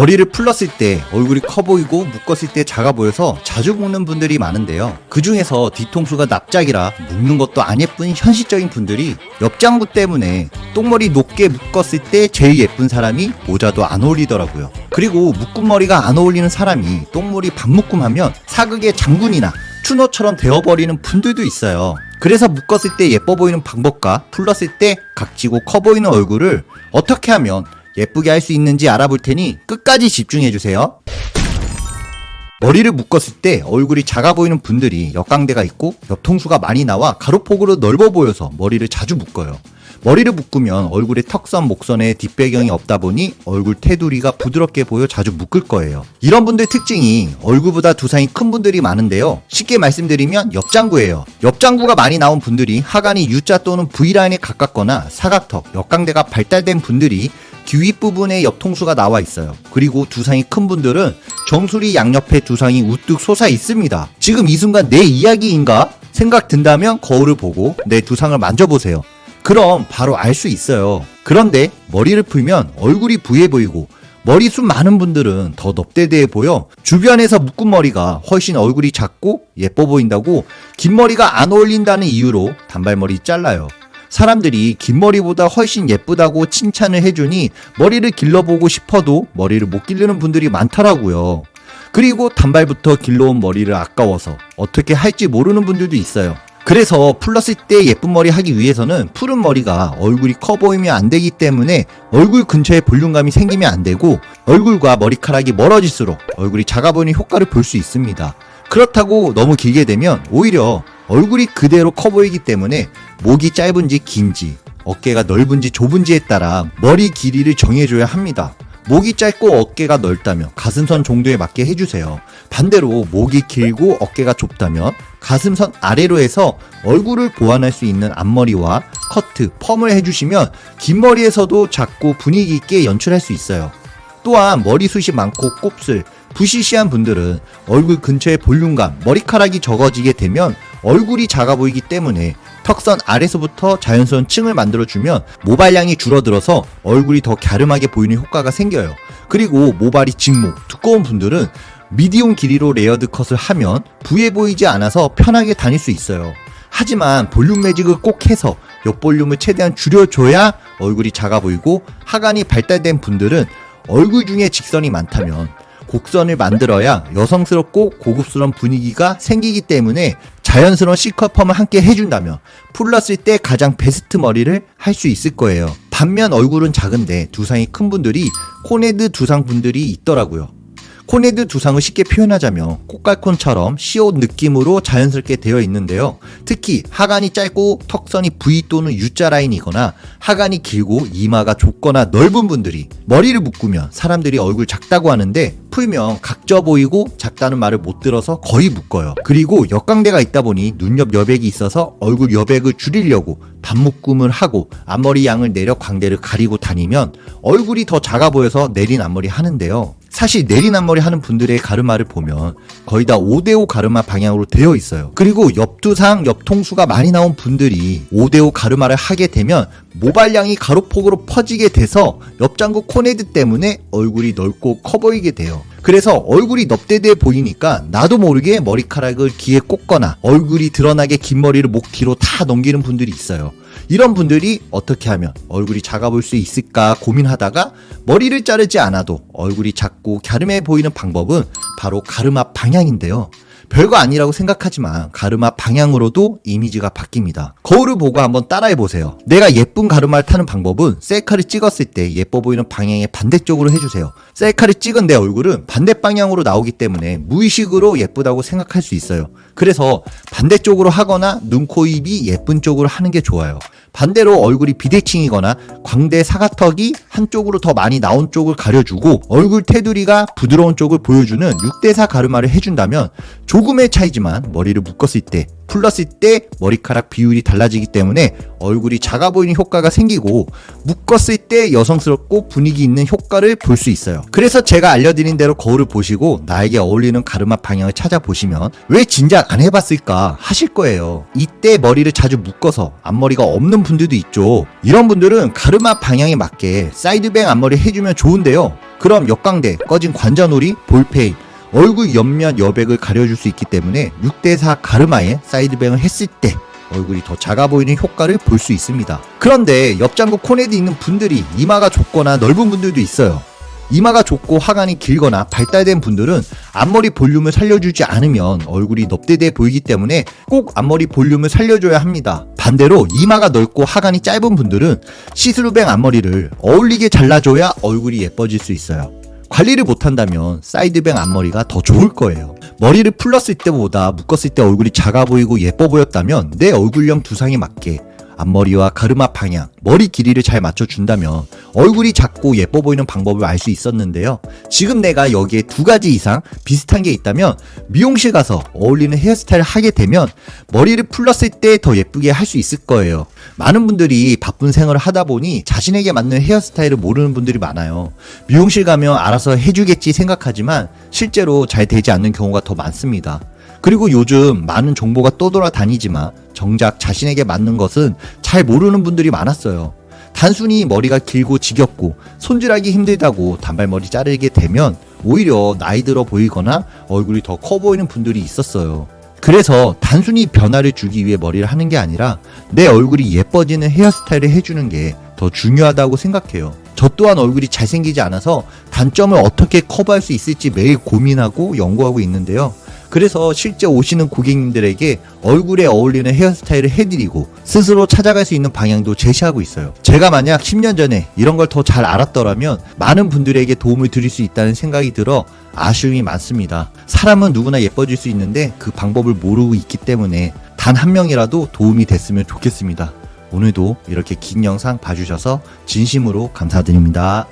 머리를 풀렀을 때 얼굴이 커 보이고 묶었을 때 작아 보여서 자주 묶는 분들이 많은데요. 그 중에서 뒤통수가 납작이라 묶는 것도 안 예쁜 현실적인 분들이 옆장구 때문에 똥머리 높게 묶었을 때 제일 예쁜 사람이 모자도 안 어울리더라고요. 그리고 묶은 머리가 안 어울리는 사람이 똥머리 반묶음하면 사극의 장군이나 추노처럼 되어버리는 분들도 있어요. 그래서 묶었을 때 예뻐 보이는 방법과 풀렀을 때 각지고 커 보이는 얼굴을 어떻게 하면 예쁘게 할 수 있는지 알아볼 테니 끝까지 집중해주세요. 머리를 묶었을 때 얼굴이 작아 보이는 분들이 역광대가 있고 옆통수가 많이 나와 가로폭으로 넓어 보여서 머리를 자주 묶어요. 머리를 묶으면 얼굴의 턱선, 목선에 뒷배경이 없다 보니 얼굴 테두리가 부드럽게 보여 자주 묶을 거예요. 이런 분들 특징이 얼굴보다 두상이 큰 분들이 많은데요. 쉽게 말씀드리면 옆장구예요. 옆장구가 많이 나온 분들이 하관이 U자 또는 V라인에 가깝거나 사각턱, 역광대가 발달된 분들이 귀 윗부분에 옆통수가 나와 있어요. 그리고 두상이 큰 분들은 정수리 양옆에 두상이 우뚝 솟아 있습니다. 지금 이 순간 내 이야기인가? 생각 든다면 거울을 보고 내 두상을 만져보세요. 그럼 바로 알 수 있어요. 그런데 머리를 풀면 얼굴이 부해 보이고 머리숱 많은 분들은 더 넙대대해 보여 주변에서 묶은 머리가 훨씬 얼굴이 작고 예뻐 보인다고 긴 머리가 안 어울린다는 이유로 단발머리 잘라요. 사람들이 긴 머리보다 훨씬 예쁘다고 칭찬을 해주니 머리를 길러보고 싶어도 머리를 못 기르는 분들이 많더라고요. 그리고 단발부터 길러온 머리를 아까워서 어떻게 할지 모르는 분들도 있어요. 그래서 풀렀을 때 예쁜 머리 하기 위해서는 푸른 머리가 얼굴이 커 보이면 안 되기 때문에 얼굴 근처에 볼륨감이 생기면 안 되고 얼굴과 머리카락이 멀어질수록 얼굴이 작아 보이는 효과를 볼 수 있습니다. 그렇다고 너무 길게 되면 오히려 얼굴이 그대로 커 보이기 때문에 목이 짧은지 긴지 어깨가 넓은지 좁은지에 따라 머리 길이를 정해줘야 합니다. 목이 짧고 어깨가 넓다면 가슴선 정도에 맞게 해주세요. 반대로 목이 길고 어깨가 좁다면 가슴선 아래로 해서 얼굴을 보완할 수 있는 앞머리와 커트, 펌을 해주시면 긴 머리에서도 작고 분위기 있게 연출할 수 있어요. 또한 머리숱이 많고 곱슬, 부시시한 분들은 얼굴 근처에 볼륨감, 머리카락이 적어지게 되면 얼굴이 작아 보이기 때문에 턱선 아래서부터 자연스러운 층을 만들어주면 모발량이 줄어들어서 얼굴이 더 갸름하게 보이는 효과가 생겨요. 그리고 모발이 직목, 두꺼운 분들은 미디움 길이로 레이어드 컷을 하면 부해 보이지 않아서 편하게 다닐 수 있어요. 하지만 볼륨 매직을 꼭 해서 옆볼륨을 최대한 줄여줘야 얼굴이 작아 보이고 하관이 발달된 분들은 얼굴 중에 직선이 많다면 곡선을 만들어야 여성스럽고 고급스러운 분위기가 생기기 때문에 자연스러운 C컷 펌을 함께 해준다면 풀렀을 때 가장 베스트 머리를 할 수 있을 거예요. 반면 얼굴은 작은데 두상이 큰 분들이 코네드 두상 분들이 있더라고요. 코네드 두상을 쉽게 표현하자면 꽃갈콘처럼 시옷 느낌으로 자연스럽게 되어 있는데요. 특히 하관이 짧고 턱선이 V 또는 U자 라인이거나 하관이 길고 이마가 좁거나 넓은 분들이 머리를 묶으면 사람들이 얼굴 작다고 하는데 풀면 각져 보이고 작다는 말을 못 들어서 거의 묶어요. 그리고 역광대가 있다 보니 눈옆 여백이 있어서 얼굴 여백을 줄이려고 반묶음을 하고 앞머리 양을 내려 광대를 가리고 다니면 얼굴이 더 작아 보여서 내린 앞머리 하는데요. 사실 내린 앞머리 하는 분들의 가르마를 보면 거의 다 5대5 가르마 방향으로 되어 있어요. 그리고 옆두상, 옆통수가 많이 나온 분들이 5대5 가르마를 하게 되면 모발량이 가로폭으로 퍼지게 돼서 옆장구 코네드 때문에 얼굴이 넓고 커 보이게 돼요. 그래서 얼굴이 넙대대 보이니까 나도 모르게 머리카락을 귀에 꽂거나 얼굴이 드러나게 긴 머리를 목 뒤로 다 넘기는 분들이 있어요. 이런 분들이 어떻게 하면 얼굴이 작아 보일 수 있을까 고민하다가 머리를 자르지 않아도 얼굴이 작고 갸름해 보이는 방법은 바로 가르마 방향인데요. 별거 아니라고 생각하지만 가르마 방향으로도 이미지가 바뀝니다. 거울을 보고 한번 따라해보세요. 내가 예쁜 가르마를 타는 방법은 셀카를 찍었을 때 예뻐 보이는 방향의 반대쪽으로 해주세요. 셀카를 찍은 내 얼굴은 반대 방향으로 나오기 때문에 무의식으로 예쁘다고 생각할 수 있어요. 그래서 반대쪽으로 하거나 눈, 코, 입이 예쁜 쪽으로 하는 게 좋아요. 반대로 얼굴이 비대칭이거나 광대 사각턱이 한쪽으로 더 많이 나온 쪽을 가려주고 얼굴 테두리가 부드러운 쪽을 보여주는 6대4 가르마를 해준다면 조금의 차이지만 머리를 묶었을 때, 풀렀을 때 머리카락 비율이 달라지기 때문에 얼굴이 작아 보이는 효과가 생기고 묶었을 때 여성스럽고 분위기 있는 효과를 볼 수 있어요. 그래서 제가 알려드린 대로 거울을 보시고 나에게 어울리는 가르마 방향을 찾아보시면 왜 진작 안 해봤을까 하실 거예요. 이때 머리를 자주 묶어서 앞머리가 없는 분들도 있죠. 이런 분들은 가르마 방향에 맞게 사이드뱅 앞머리 해주면 좋은데요. 그럼 역광대, 꺼진 관자놀이, 볼페인, 얼굴 옆면 여백을 가려줄 수 있기 때문에 6대4 가르마에 사이드뱅을 했을 때 얼굴이 더 작아 보이는 효과를 볼 수 있습니다. 그런데 옆장구 코넷이 있는 분들이 이마가 좁거나 넓은 분들도 있어요. 이마가 좁고 하관이 길거나 발달된 분들은 앞머리 볼륨을 살려주지 않으면 얼굴이 넙대대 보이기 때문에 꼭 앞머리 볼륨을 살려줘야 합니다. 반대로 이마가 넓고 하관이 짧은 분들은 시스루뱅 앞머리를 어울리게 잘라줘야 얼굴이 예뻐질 수 있어요. 관리를 못한다면 사이드뱅 앞머리가 더 좋을 거예요. 머리를 풀렀을 때보다 묶었을 때 얼굴이 작아 보이고 예뻐 보였다면 내 얼굴형 두상에 맞게 앞머리와 가르마 방향, 머리 길이를 잘 맞춰준다면 얼굴이 작고 예뻐 보이는 방법을 알 수 있었는데요. 지금 내가 여기에 2가지 이상 비슷한 게 있다면 미용실 가서 어울리는 헤어스타일을 하게 되면 머리를 풀렀을 때 더 예쁘게 할 수 있을 거예요. 많은 분들이 바쁜 생활을 하다 보니 자신에게 맞는 헤어스타일을 모르는 분들이 많아요. 미용실 가면 알아서 해주겠지 생각하지만 실제로 잘 되지 않는 경우가 더 많습니다. 그리고 요즘 많은 정보가 떠돌아다니지만 정작 자신에게 맞는 것은 잘 모르는 분들이 많았어요. 단순히 머리가 길고 지겹고 손질하기 힘들다고 단발머리 자르게 되면 오히려 나이 들어 보이거나 얼굴이 더 커 보이는 분들이 있었어요. 그래서 단순히 변화를 주기 위해 머리를 하는 게 아니라 내 얼굴이 예뻐지는 헤어스타일을 해주는 게 더 중요하다고 생각해요. 저 또한 얼굴이 잘생기지 않아서 단점을 어떻게 커버할 수 있을지 매일 고민하고 연구하고 있는데요. 그래서 실제 오시는 고객님들에게 얼굴에 어울리는 헤어스타일을 해드리고 스스로 찾아갈 수 있는 방향도 제시하고 있어요. 제가 만약 10년 전에 이런 걸 더 잘 알았더라면 많은 분들에게 도움을 드릴 수 있다는 생각이 들어 아쉬움이 많습니다. 사람은 누구나 예뻐질 수 있는데 그 방법을 모르고 있기 때문에 단 한 명이라도 도움이 됐으면 좋겠습니다. 오늘도 이렇게 긴 영상 봐주셔서 진심으로 감사드립니다.